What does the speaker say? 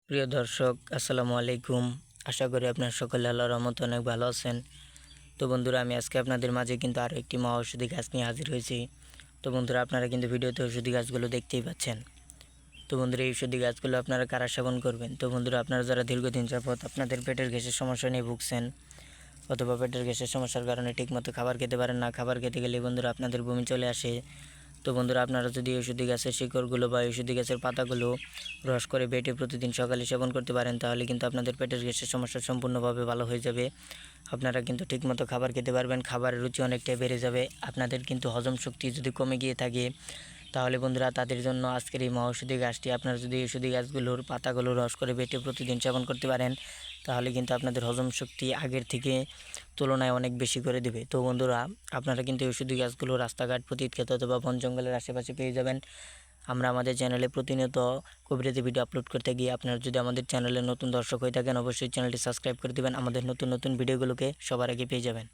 প্রিয় দর্শক, আসসালামু আলাইকুম। আশা করি আপনার সকলে আল্লাহর রহমতে অনেক ভালো আছেন। তো বন্ধুরা, আমি আজকে আপনাদের মাঝে কিন্তু আরও একটি মহা ঔষধি গাছ নিয়ে হাজির হয়েছি। তো বন্ধুরা, আপনারা কিন্তু ভিডিওতে ঔষধি গাছগুলো দেখতেই পাচ্ছেন। তো বন্ধুরা, এই ঔষধি গাছগুলো আপনারা কারা সেবন করবেন? তো বন্ধুরা, আপনারা যারা দীর্ঘদিন যাবত আপনাদের পেটের গ্যাসের সমস্যা নিয়ে ভুগছেন, অথবা পেটের গ্যাসের সমস্যার কারণে ঠিকমতো খাবার খেতে পারেন না, খাবার খেতে গেলে বন্ধুরা আপনাদের বমি চলে আসে, তো বন্ধুরা, আপনারা যদি ঔষধি গাছের শিকড়গুলো বা ঔষধি গাছের পাতাগুলো রস করে বেটে প্রতিদিন সকালে সেবন করতে পারেন, তাহলে কিন্তু আপনাদের পেটের গ্যাসের সমস্যা সম্পূর্ণভাবে ভালো হয়ে যাবে। আপনারা কিন্তু ঠিকমতো খাবার খেতে পারবেন, খাবারের রুচি অনেকটাই বেড়ে যাবে। আপনাদের কিন্তু হজম শক্তি যদি কমে গিয়ে থাকে, তাহলে বন্ধুরা তাদের জন্য আজকের এই মহাঔষধি গাছটি, আপনারা যদি ঔষধি গাছগুলোর পাতাগুলো রস করে বেটে প্রতিদিন সেবন করতে পারেন, তাহলে কিন্তু আপনাদের হজম শক্তি আগের থেকে তুলনায় অনেক বেশি করে দেবে। তো বন্ধুরা, আপনারা কিন্তু ঔষধি গাছগুলো রাস্তাঘাট, পতিতক্ষেত্র অথবা বন জঙ্গলের আশেপাশে পেয়ে যাবেন। আমরা আমাদের চ্যানেলে প্রতিনিয়ত কবিরাজি ভিডিও আপলোড করতে গিয়ে, আপনারা যদি আমাদের চ্যানেলে নতুন দর্শক হয়ে থাকেন, অবশ্যই চ্যানেলটি সাবস্ক্রাইব করে দেবেন। আমাদের নতুন নতুন ভিডিওগুলোকে সবার আগে পেয়ে যাবেন।